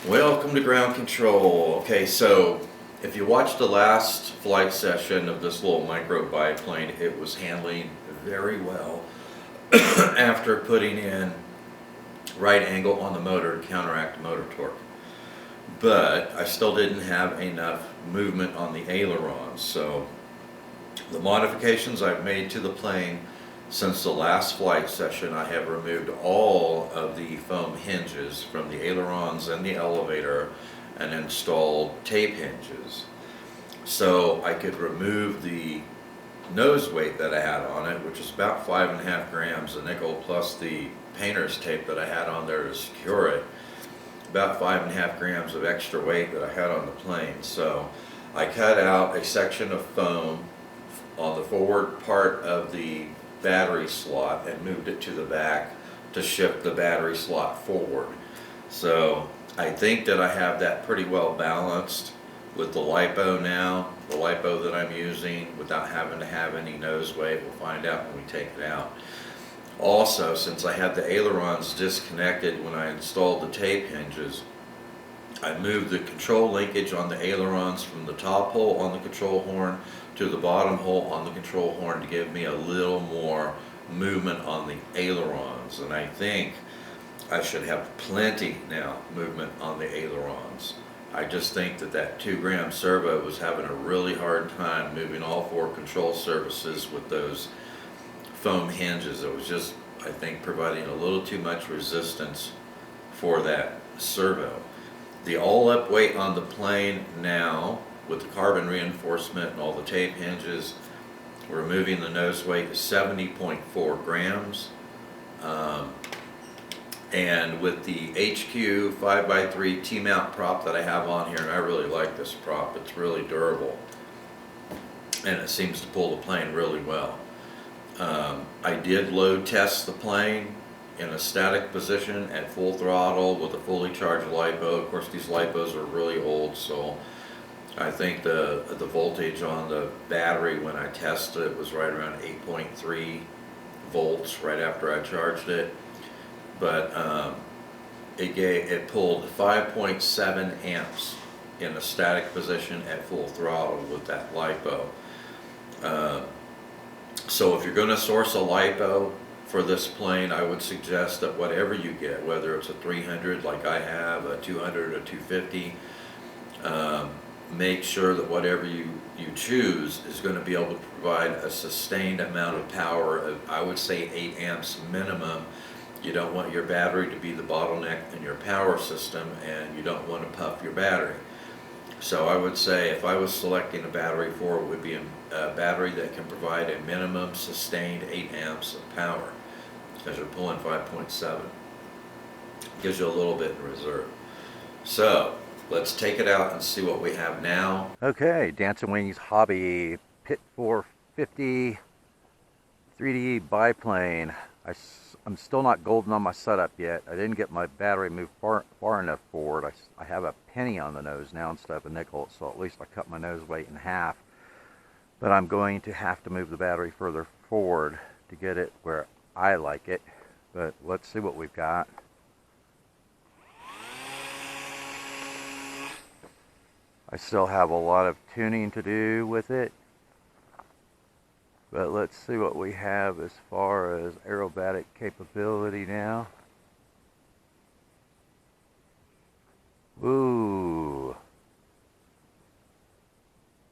Welcome to ground control. Okay, so if you watched the last flight session of this little micro biplane, it was handling very well after putting in right angle on the motor to counteract the motor torque. But I still didn't have enough movement on the ailerons, so the modifications I've made to the plane since the last flight session, I have removed all of the foam hinges from the ailerons and the elevator and installed tape hinges. So I could remove the nose weight that I had on it, which is about 5.5 grams of nickel, plus the painter's tape that I had on there to secure it, about 5.5 grams of extra weight that I had on the plane. So I cut out a section of foam on the forward part of the battery slot and moved it to the back to shift the battery slot forward. So I think that I have that pretty well balanced with the lipo now, the lipo that I'm using, without having to have any nose weight. We'll find out when we take it out. Also, since I had the ailerons disconnected when I installed the tape hinges, I moved the control linkage on the ailerons from the top hole on the control horn to the bottom hole on the control horn to give me a little more movement on the ailerons. And I think I should have plenty now movement on the ailerons. I just think that that 2-gram servo was having a really hard time moving all 4 control surfaces with those foam hinges. It was just, I think, providing a little too much resistance for that servo. The all-up weight on the plane now, with the carbon reinforcement and all the tape hinges, removing the nose weight, is 70.4 grams. And with the HQ 5x3 T-mount prop that I have on here, and I really like this prop, it's really durable, and it seems to pull the plane really well. I did load test the plane in a static position at full throttle with a fully charged LiPo. Of course, these LiPos are really old, so I think the voltage on the battery when I tested it was right around 8.3 volts right after I charged it. But it pulled 5.7 amps in a static position at full throttle with that LiPo. So if you're going to source a LiPo for this plane, I would suggest that whatever you get, whether it's a 300 like I have, a 200, a 250, make sure that whatever you choose is going to be able to provide a sustained amount of power of, I would say, 8 amps minimum. You don't want your battery to be the bottleneck in your power system, and you don't want to puff your battery. So I would say if I was selecting a battery for it, would be a battery that can provide a minimum sustained 8 amps of power, because you're pulling 5.7. Gives you a little bit in reserve. So let's take it out and see what we have now. Okay, Dancing Wings Hobby PITTS 450 3D biplane. I'm still not golden on my setup yet. I didn't get my battery moved far enough forward. I have a penny on the nose now instead of a nickel, so at least I cut my nose weight in half. But I'm going to have to move the battery further forward to get it where I like it. But let's see what we've got. I still have a lot of tuning to do with it. But let's see what we have as far as aerobatic capability now. Ooh.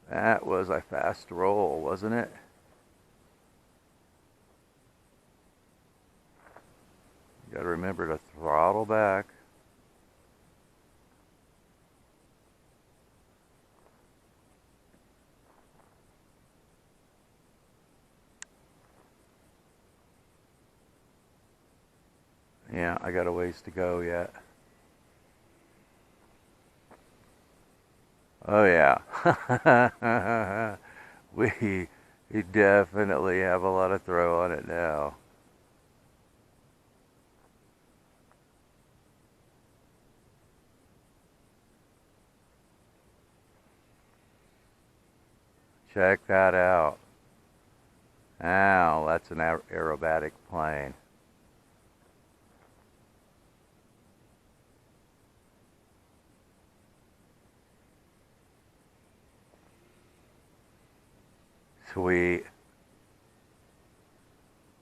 That was a fast roll, wasn't it? You gotta remember to throttle back. Yeah, I got a ways to go yet. Oh yeah. we definitely have a lot of throw on it now. Check that out. Now that's an aerobatic plane. Sweet.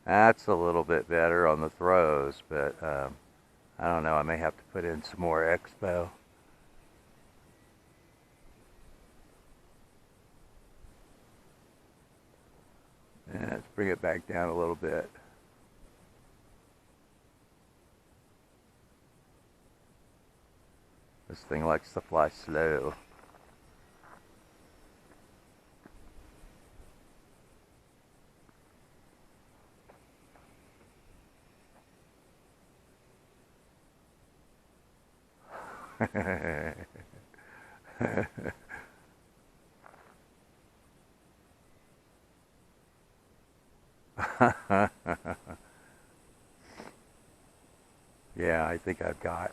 That's a little bit better on the throws, but I don't know. I may have to put in some more expo. And let's bring it back down a little bit. This thing likes to fly slow. Yeah, I think I've got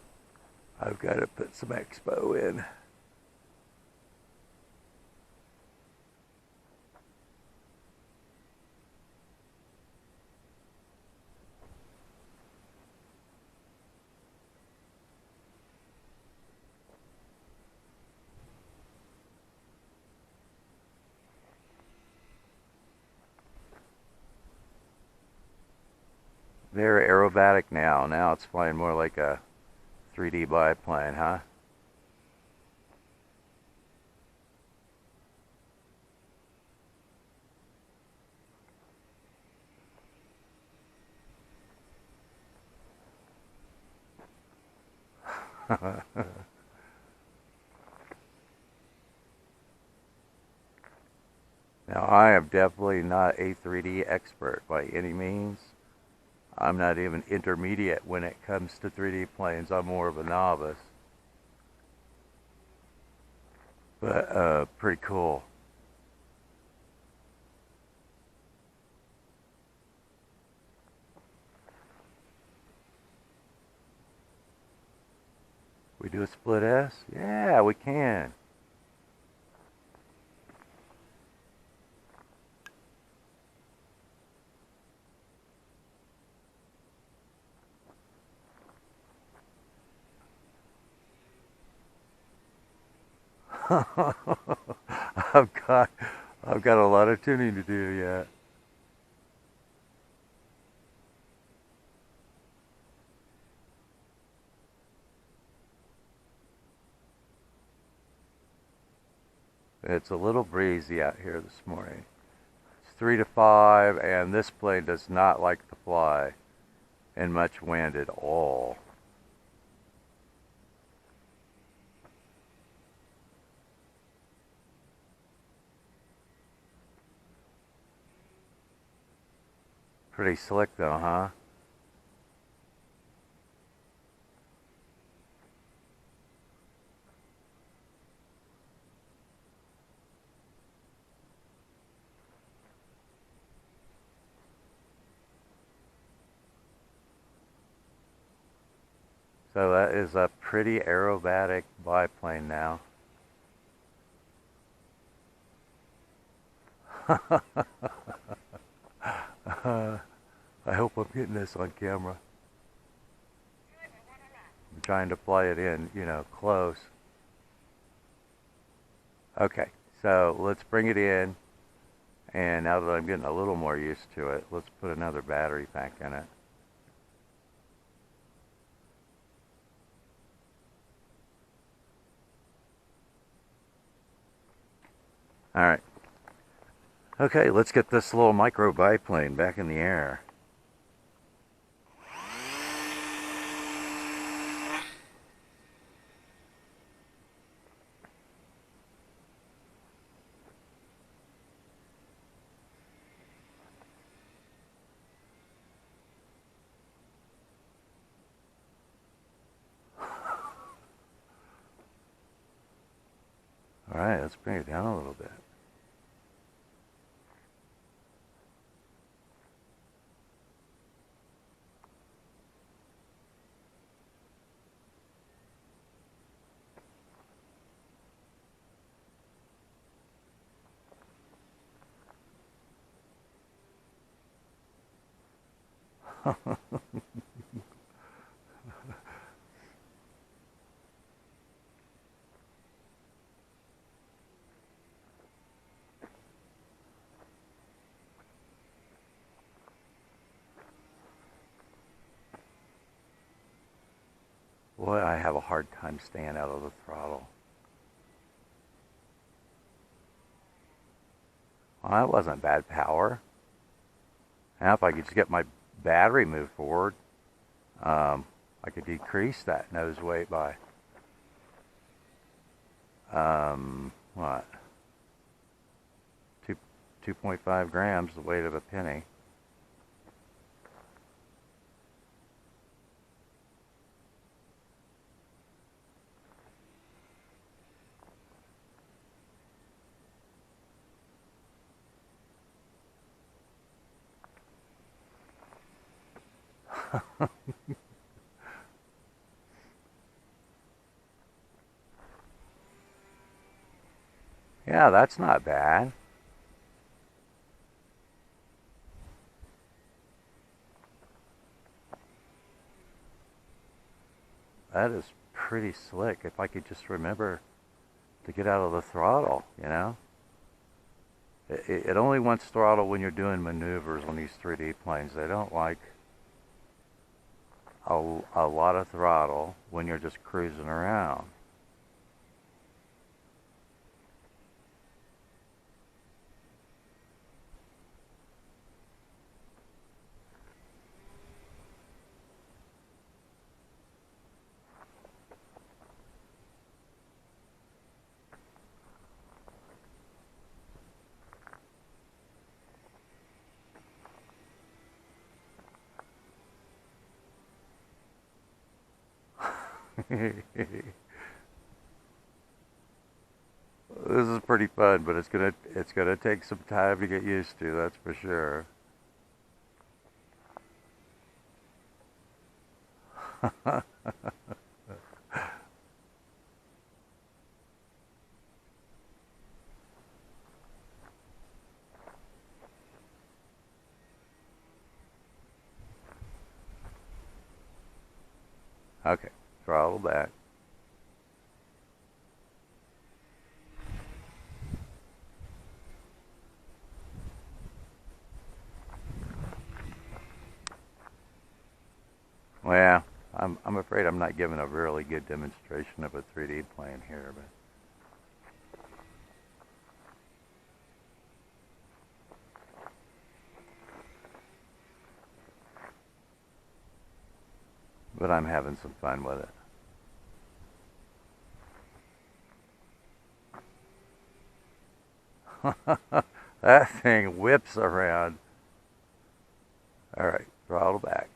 to put some expo in. They're aerobatic now. Now it's flying more like a 3D biplane, huh? Now, I am definitely not a 3D expert by any means. I'm not even intermediate when it comes to 3D planes. I'm more of a novice. But pretty cool. We do a split S? Yeah, we can. I've got a lot of tuning to do yet. It's a little breezy out here this morning. It's 3 to 5, and this plane does not like to fly in much wind at all. Pretty slick though, huh? So that is a pretty aerobatic biplane now. I hope I'm getting this on camera. I'm trying to play it in, close. Okay, so let's bring it in. And now that I'm getting a little more used to it, let's put another battery pack in it. All right. Okay, let's get this little micro biplane back in the air. All right, let's bring it down a little bit. Boy, I have a hard time staying out of the throttle. Well, that wasn't bad power. Now if I could just get my battery moved forward, I could decrease that nose weight by, what? 2.5 grams, the weight of a penny. Yeah, that's not bad. That is pretty slick. If I could just remember to get out of the throttle, you know? It only wants throttle when you're doing maneuvers on these 3D planes. They don't like a lot of throttle when you're just cruising around. This is pretty fun, but it's gonna take some time to get used to, that's for sure. Okay, throttle back. Well, I'm afraid I'm not giving a really good demonstration of a 3D plane here, but I'm having some fun with it. That thing whips around. All right, throttle back.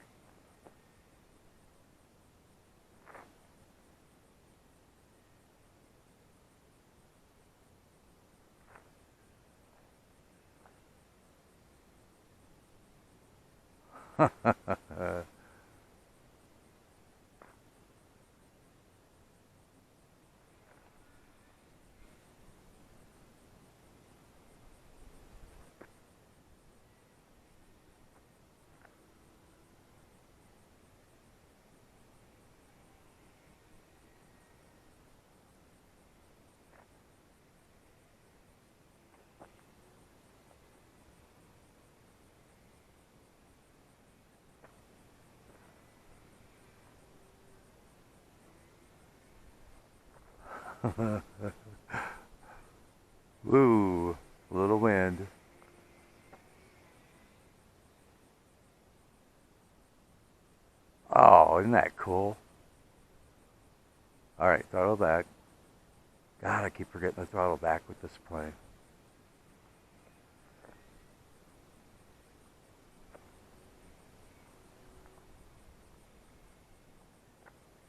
Woo, little wind. Oh, isn't that cool? All right, throttle back. God, I keep forgetting to throttle back with this plane.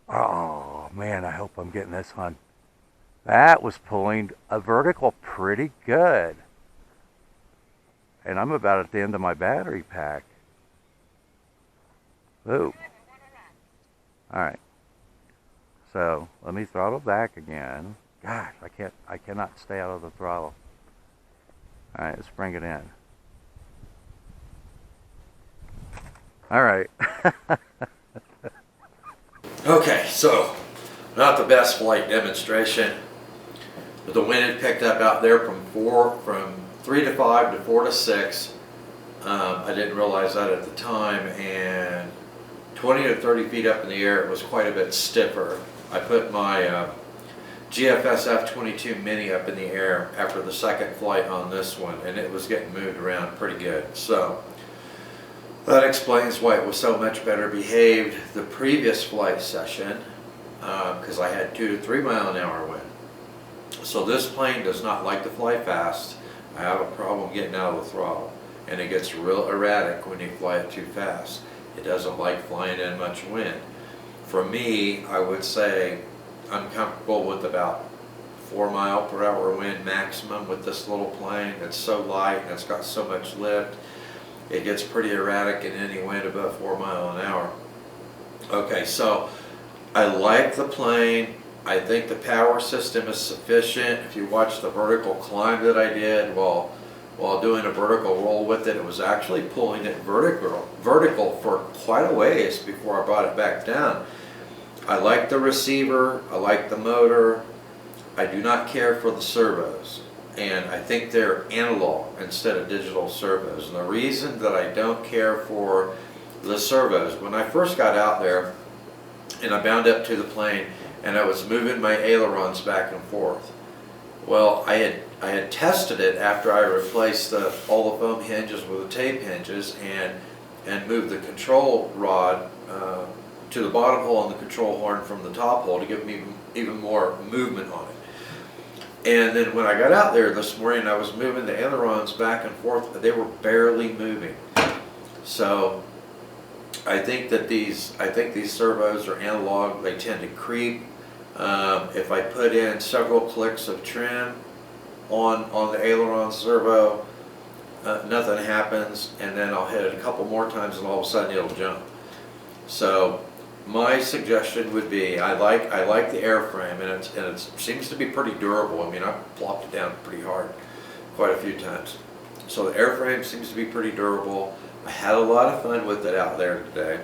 Oh, man, I hope I'm getting this one. That was pulling a vertical pretty good. And I'm about at the end of my battery pack. Ooh. All right. So let me throttle back again. Gosh, I cannot stay out of the throttle. All right, let's bring it in. All right. Okay, so not the best flight demonstration, but the wind had picked up out there from 3 to 5 to 4 to 6. I didn't realize that at the time, and 20 to 30 feet up in the air, it was quite a bit stiffer. I put my GFS F-22 Mini up in the air after the second flight on this one, and it was getting moved around pretty good. So that explains why it was so much better behaved the previous flight session, because I had 2 to 3 mile an hour wind. So this plane does not like to fly fast. I have a problem getting out of the throttle, and it gets real erratic when you fly it too fast. It doesn't like flying in much wind. For me, I would say I'm comfortable with about 4 mile per hour wind maximum with this little plane. It's so light and it's got so much lift. It gets pretty erratic in any wind above 4 mile an hour. Okay, so I like the plane. I think the power system is sufficient. If you watch the vertical climb that I did while doing a vertical roll with it, it was actually pulling it vertical for quite a ways before I brought it back down. I like the receiver, I like the motor. I do not care for the servos, and I think they're analog instead of digital servos. And the reason that I don't care for the servos, when I first got out there and I bound up to the plane and I was moving my ailerons back and forth, well, I had tested it after I replaced all the foam hinges with the tape hinges and moved the control rod to the bottom hole and the control horn from the top hole to give me even more movement on it. And then when I got out there this morning, I was moving the ailerons back and forth, but they were barely moving. So I think these servos are analog. They tend to creep. If I put in several clicks of trim on the aileron servo, nothing happens, and then I'll hit it a couple more times and all of a sudden it'll jump. So my suggestion would be, I like the airframe, and it seems to be pretty durable. I mean, I plopped it down pretty hard quite a few times. So the airframe seems to be pretty durable. I had a lot of fun with it out there today,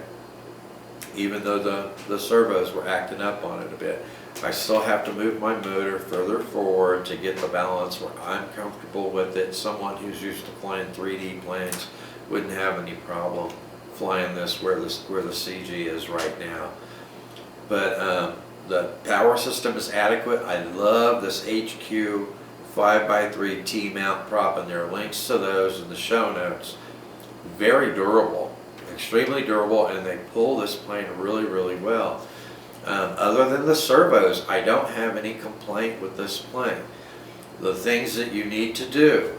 even though the servos were acting up on it a bit. I still have to move my motor further forward to get the balance where I'm comfortable with it. Someone who's used to flying 3D planes wouldn't have any problem flying this where the CG is right now. But the power system is adequate. I love this HQ 5x3 T-mount prop, and there are links to those in the show notes. Very durable, extremely durable, and they pull this plane really, really well. Other than the servos, I don't have any complaint with this plane. The things that you need to do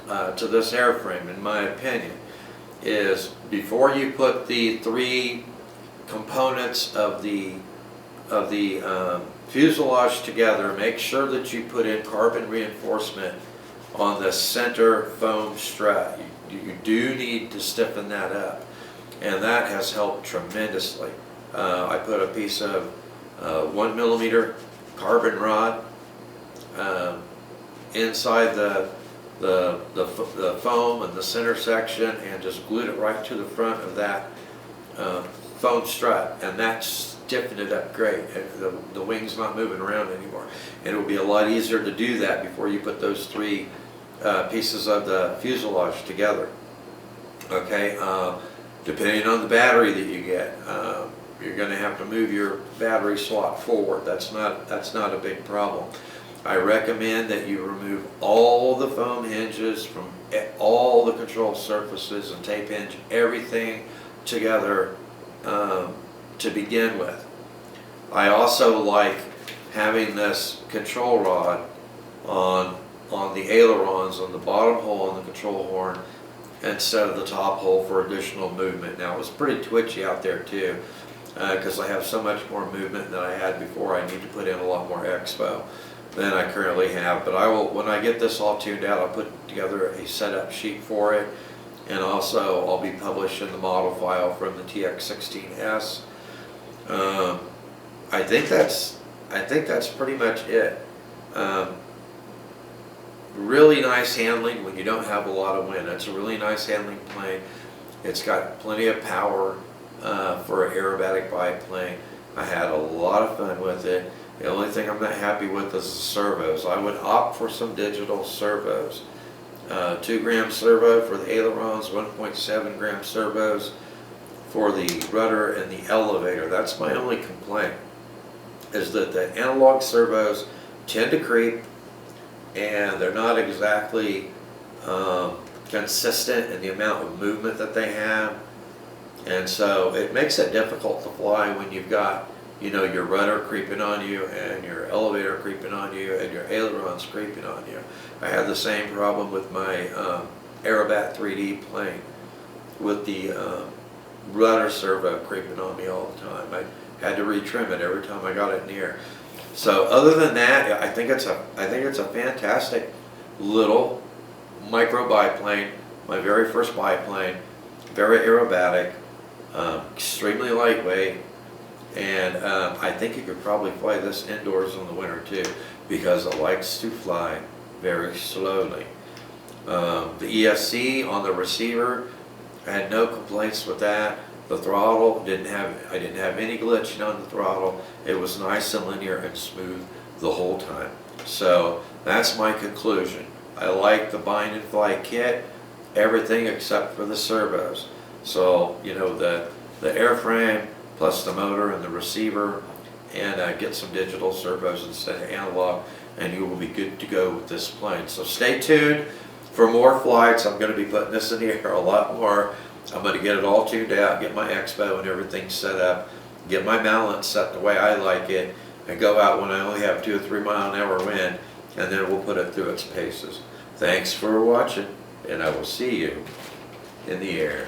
to this airframe, in my opinion, is before you put the 3 components of the fuselage together, make sure that you put in carbon reinforcement on the center foam strut. You do need to stiffen that up, and that has helped tremendously. I put a piece of 1mm carbon rod inside the foam and the center section, and just glued it right to the front of that foam strut, and that stiffened it up great. The wing's not moving around anymore, and it will be a lot easier to do that before you put those 3 pieces of the fuselage together. Okay, depending on the battery that you get, you're going to have to move your battery slot forward. That's not a big problem. I recommend that you remove all the foam hinges from all the control surfaces and tape hinge everything together to begin with. I also like having this control rod on the ailerons on the bottom hole on the control horn instead of the top hole for additional movement. Now, it was pretty twitchy out there too, because I have so much more movement than I had before. I need to put in a lot more expo than I currently have. But I will, when I get this all tuned out, I'll put together a setup sheet for it, and also I'll be publishing the model file from the TX16S. I think that's pretty much it. Really nice handling when you don't have a lot of wind. It's a really nice handling plane. It's got plenty of power for an aerobatic biplane. I had a lot of fun with it. The only thing I'm not happy with is the servos. I would opt for some digital servos. 2 gram servo for the ailerons, 1.7 gram servos for the rudder and the elevator. That's my only complaint, is that the analog servos tend to creep, and they're not exactly consistent in the amount of movement that they have. And so it makes it difficult to fly when you've got, you know, your rudder creeping on you and your elevator creeping on you and your ailerons creeping on you. I had the same problem with my Aerobatic 3D plane, with the rudder servo creeping on me all the time. I had to retrim it every time I got it near. So other than that, I think it's a fantastic little micro biplane. My very first biplane, very aerobatic, extremely lightweight, and I think you could probably fly this indoors in the winter too, because it likes to fly very slowly. The ESC on the receiver, I had no complaints with that. The throttle, I didn't have any glitching on the throttle. It was nice and linear and smooth the whole time. So that's my conclusion. I like the bind and fly kit, everything except for the servos. So, you know, the airframe plus the motor and the receiver, and get some digital servos instead of analog, and you will be good to go with this plane. So stay tuned for more flights. I'm going to be putting this in the air a lot more. I'm going to get it all tuned out, get my expo and everything set up, get my balance set the way I like it, and go out when I only have 2 or 3 mile an hour wind, and then we'll put it through its paces. Thanks for watching, and I will see you in the air.